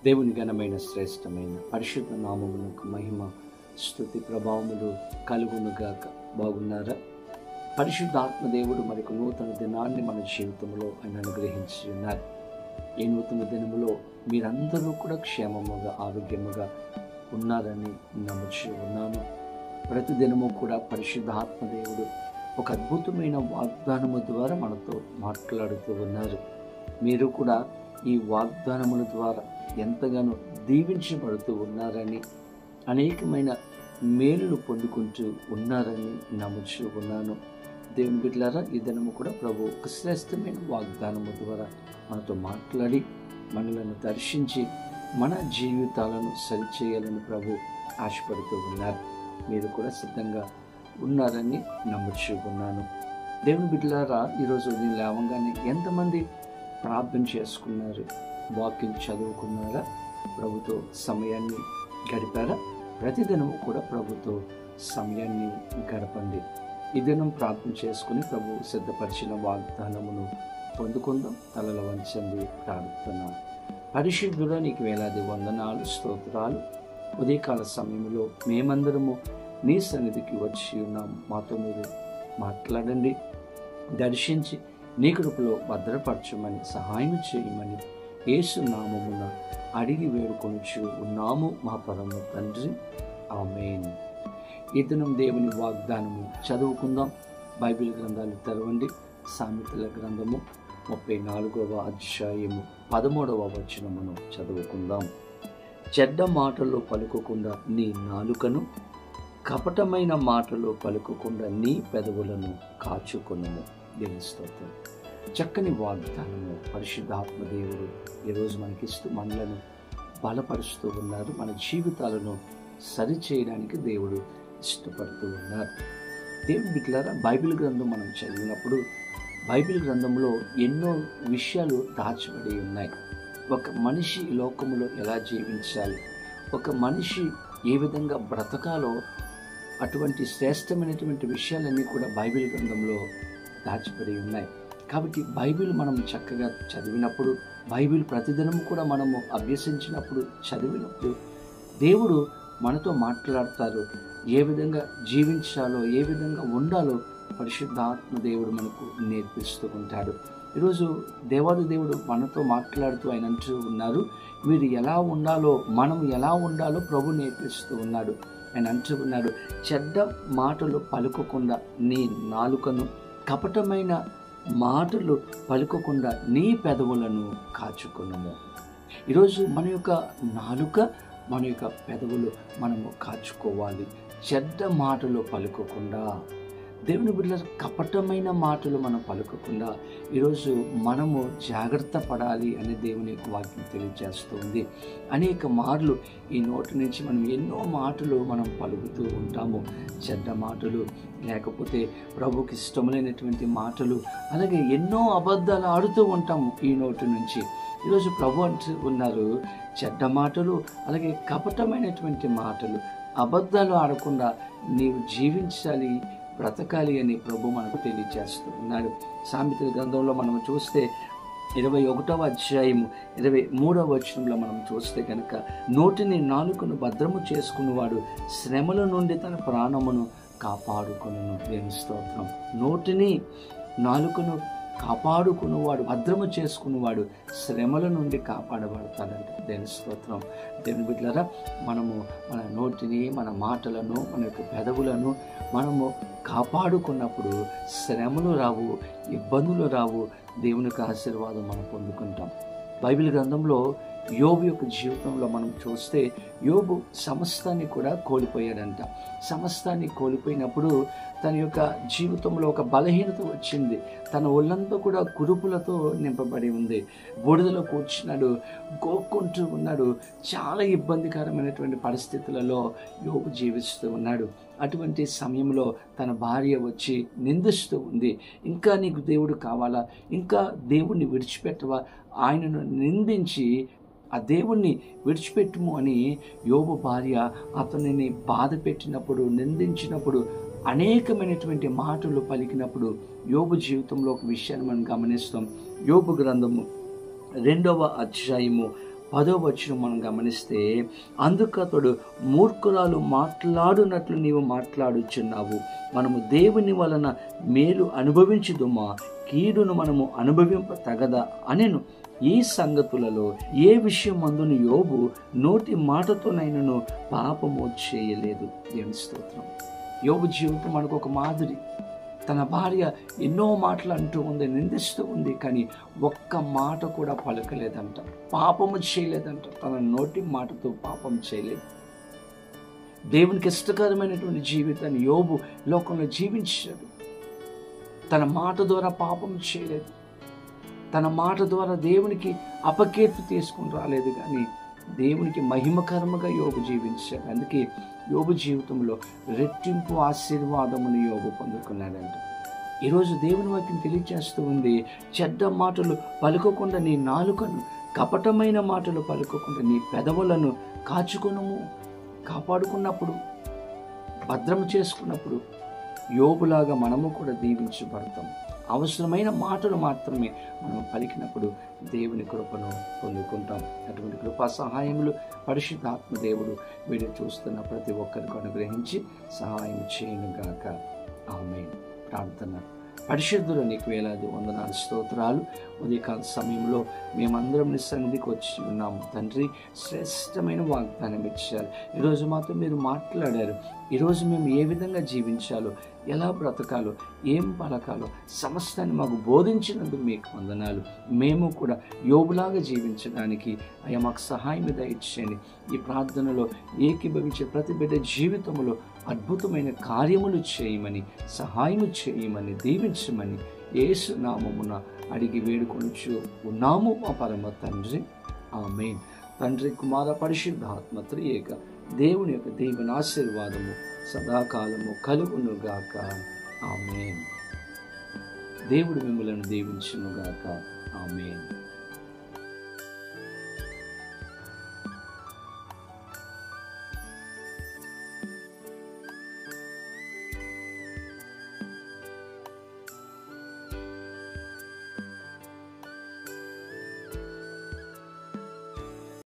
దేవుని ఘనమైన శ్రేష్టమైన పరిశుద్ధ నామమునకు మహిమ స్తుతి ప్రభావములు కలుగునుగాక. బాగున్నారా? పరిశుద్ధాత్మ దేవుడు మరొక నూతన దినాన్ని మన జీవితంలో ఆయన అనుగ్రహించి ఉన్నారు. ఈ నూతన దినములో మీరందరూ కూడా క్షేమముగా ఆరోగ్యముగా ఉన్నారని నమ్ముచి ఉన్నాను. ప్రతిదినము కూడా పరిశుద్ధాత్మ దేవుడు ఒక అద్భుతమైన వాగ్దానము ద్వారా మనతో మాట్లాడుతూ ఉన్నారు. మీరు కూడా ఈ వాగ్దానముల ద్వారా ఎంతగానో దీవించబడుతూ ఉన్నారని, అనేకమైన మేలులు పొందుకుంటూ ఉన్నారని నమ్ముచూ ఉన్నాను. దేవుని బిడ్డలారా, ఈ దినము కూడా ప్రభు ఒక శ్రేష్టమైన వాగ్దానము ద్వారా మనతో మాట్లాడి మనలను దర్శించి మన జీవితాలను సరిచేయాలని ప్రభు ఆశపడుతూ ఉన్నారు. మీరు కూడా సిద్ధంగా ఉన్నారని నమ్ముచూ ఉన్నాను. దేవుని బిడ్డలారా, ఈరోజు నేను లేవగానే ఎంతమంది ప్రార్థన చేసుకున్నారు, వాక్యం చదువుకున్నారా, ప్రభుతో సమయాన్ని గడిపారా? ప్రతిదినం కూడా ప్రభుతో సమయాన్ని గడపండి. ఈ దినం ప్రార్థన చేసుకుని ప్రభు సిద్ధపరిచిన వాగ్దానమును పొందుకుందాం. తలల వంచండి, ప్రార్థన. పరిశుద్ధుడా, నీకు వేలాది వందనాలు, స్తోత్రాలు. ఉదయకాల సమయంలో మేమందరము నీ సన్నిధికి వచ్చి ఉన్నాం. మాతో మీరు మాట్లాడండి, దర్శించి నీ కృపలో భద్రపరచమని, సహాయం చేయమని యేసు నామమున అడిగి వేడుకొనుచు ఉన్నాము మా పరమ తండ్రి, ఆమేన్. ఈ దినం దేవుని వాగ్దానము చదువుకుందాం. బైబిల్ గ్రంథాలు తెరవండి. సామెతల గ్రంథము 34వ అధ్యాయము 13వ వచనమును చదువుకుందాం. చెడ్డ మాటలు పలుకకుండా నీ నాలుకను, కపటమైన మాటలు పలుకకుండా నీ పెదవులను కాచుకొనుము. దేవుని స్తోత్రం. చక్కని వాగ్దానము పరిశుద్ధాత్మ దేవుడు ఈరోజు మనకిస్తూ మనలను బలపరుస్తూ ఉన్నారు. మన జీవితాలను సరిచేయడానికి దేవుడు ఇష్టపడుతూ ఉన్నారు. దేవుని బిడ్డలారా, బైబిల్ గ్రంథం మనం చదివినప్పుడు బైబిల్ గ్రంథంలో ఎన్నో విషయాలు దాచబడి ఉన్నాయి. ఒక మనిషి ఈ లోకములో ఎలా జీవించాలి, ఒక మనిషి ఏ విధంగా బ్రతకాలో, అటువంటి శ్రేష్టమైనటువంటి విషయాలన్నీ కూడా బైబిల్ గ్రంథంలో దాచిపడి ఉన్నాయి. కాబట్టి బైబిల్ మనం చక్కగా చదివినప్పుడు, బైబిల్ ప్రతిదినం కూడా మనము అభ్యసించినప్పుడు, చదివినప్పుడు దేవుడు మనతో మాట్లాడతారు. ఏ విధంగా జీవించాలో, ఏ విధంగా ఉండాలో పరిశుద్ధాత్మ దేవుడు మనకు నేర్పిస్తూ ఉంటాడు. ఈరోజు దేవాది దేవుడు మనతో మాట్లాడుతూ ఆయన అంటూ ఉన్నారు, మీరు ఎలా ఉండాలో, మనం ఎలా ఉండాలో ప్రభు నేర్పిస్తూ ఉన్నాడు. ఆయన అంటూ ఉన్నాడు, చెడ్డ మాటలు పలుకకుండా నీ నాలుకను, కపటమైన మాటలు పలుకకుండా నీ పెదవులను కాచుకున్నాము. ఈరోజు మన యొక్క నాలుక, మన యొక్క పెదవులు మనము కాచుకోవాలి. చెడ్డ మాటలు పలుకకుండా, దేవుని బిడ్డల కపటమైన మాటలు మనం పలుకకుండా ఈరోజు మనము జాగ్రత్త పడాలి అని దేవుని యొక్క వాక్యం తెలియజేస్తుంది. అనేక మార్లు ఈ నోటి నుంచి మనం ఎన్నో మాటలు మనం పలుకుతూ ఉంటాము. చెడ్డ మాటలు, లేకపోతే ప్రభుకి ఇష్టములైనటువంటి మాటలు, అలాగే ఎన్నో అబద్ధాలు ఆడుతూ ఉంటాము ఈ నోటి నుంచి. ఈరోజు ప్రభు అంటూ ఉన్నారు, చెడ్డ మాటలు, అలాగే కపటమైనటువంటి మాటలు, అబద్ధాలు ఆడకుండా నీవు జీవించాలి, బ్రతకాలి అని ప్రభు మనకు తెలియజేస్తూ ఉన్నాడు. సామెతల గ్రంథంలో మనం చూస్తే 21వ అధ్యాయము 23వ వచనంలో మనం చూస్తే కనుక, నోటిని నాలుకను భద్రము చేసుకునేవాడు శ్రమల నుండి తన ప్రాణమును కాపాడుకొనును. దేవుని స్తోత్రం. నోటిని నాలుకను కాపాడుకునేవాడు, భద్రము చేసుకునేవాడు శ్రమల నుండి కాపాడబడతాడంట. దేవుని స్తోత్రం. దేవుని బిడ్డలారా, మనము మన నోటిని, మన మాటలను, మన యొక్క పెదవులను మనము కాపాడుకున్నప్పుడు శ్రమలు రావు, ఇబ్బందులు రావు, దేవుని యొక్క ఆశీర్వాదం మనం పొందుకుంటాం. బైబిల్ గ్రంథంలో యోబు యొక్క జీవితంలో మనం చూస్తే, యోబు సమస్తాన్ని కూడా కోల్పోయాడంట. సమస్తాన్ని కోల్పోయినప్పుడు తన యొక్క జీవితంలో ఒక బలహీనత వచ్చింది. తన ఒళ్ళంతా కూడా కురుపులతో నింపబడి ఉంది. బూడిదలో కూర్చున్నాడు, గోక్కుంటూ ఉన్నాడు. చాలా ఇబ్బందికరమైనటువంటి పరిస్థితులలో యోబు జీవిస్తూ ఉన్నాడు. అటువంటి సమయంలో తన భార్య వచ్చి నిందిస్తూ ఉంది, ఇంకా నీకు దేవుడు కావాలా, ఇంకా దేవుణ్ణి విడిచిపెట్టవా, ఆయనను నిందించి ఆ దేవుణ్ణి విడిచిపెట్టుము అని యోబు భార్య అతనిని బాధ పెట్టినప్పుడు, నిందించినప్పుడు, అనేకమైనటువంటి మాటలు పలికినప్పుడు యోబు జీవితంలో ఒక విషయాన్ని మనం గమనిస్తాం. యోబు గ్రంథము 2వ అధ్యాయము 10వ వచనం మనం గమనిస్తే, అందుకతడు మూర్ఖురాలు మాట్లాడునట్లు నీవు మాట్లాడుచున్నావు, మనము దేవుని వలన మేలు అనుభవించుదుమా, కీడును మనము అనుభవింప తగదా అనెను. ఈ సంగతులలో ఏ విషయం అందును యోబు నోటి మాటతోనైనను పాపము చేయలేదు. దేవుని స్తోత్రం. యోబు జీవితం మనకు ఒక మాదిరి. తన భార్య ఎన్నో మాటలు అంటూ ఉంది, నిందిస్తూ ఉంది, కానీ ఒక్క మాట కూడా పలకలేదంట, పాపము చేయలేదంట. తన నోటి మాటతో పాపం చేయలేదు. దేవునికి ఇష్టకరమైనటువంటి జీవితాన్ని యోబు లోకంలో జీవించాడు. తన మాట ద్వారా పాపం చేయలేదు, తన మాట ద్వారా దేవునికి అపకీర్తి తీసుకుని రాలేదు, కానీ దేవునికి మహిమకరముగా యోబు జీవించాడు. అందుకే యోబు జీవితంలో రెట్టింపు ఆశీర్వాదమును యోబు పొందుకున్నాడంట. ఈరోజు దేవుని వాక్యం తెలియజేస్తూ ఉంది, చెడ్డ మాటలు పలుకోకుండా నీ నాలుకను, కపటమైన మాటలు పలుకోకుండా నీ పెదవులను కాచుకొనుము. కాపాడుకున్నప్పుడు, భద్రం చేసుకున్నప్పుడు యోబులాగా మనము కూడా దీవించబడతాం. అవసరమైన మాటలు మాత్రమే మనం పలికినప్పుడు దేవుని కృపను పొందుకుంటాం. అటువంటి కృపా సహాయములు పరిశుద్ధాత్మ దేవుడు వీడియో చూస్తున్న ప్రతి ఒక్కరికి అనుగ్రహించి సహాయం చేయనుగాక. ఆమేన్. ప్రార్థన. పరిశుద్ధులు నీకు వేలాది వందనాలు, స్తోత్రాలు. ఉదయకాల సమయంలో మేమందరం నీ సన్నిధికి వచ్చి ఉన్నాము తండ్రి. శ్రేష్టమైన వాగ్దానం ఇచ్చారు. ఈరోజు మాతో మీరు మాట్లాడారు. ఈరోజు మేము ఏ విధంగా జీవించాలో, ఎలా బ్రతకాలో, ఏం పలకాలో సమస్తాన్ని మాకు బోధించినందుకు మీకు వందనాలు. మేము కూడా యోబులాగా జీవించడానికి అయ్యా మాకు సహాయం దయచేయండి. ఈ ప్రార్థనలో ఏకీభవించే ప్రతి బిడ్డ జీవితంలో అద్భుతమైన కార్యములు చేయమని, సహాయము చేయమని, దీవించమని యేసు నామమున అడిగి వేడుకొనుచు ఉన్నాము మా పరమ తండ్రి. ఆమేన్. తండ్రి, కుమార, పరిశుద్ధాత్మ త్రియేక దేవుని యొక్క దీవెన ఆశీర్వాదము సదాకాలము కలుగునుగాక. ఆమేన్. దేవుడు మిమ్మలను దీవించునుగాక. ఆమేన్.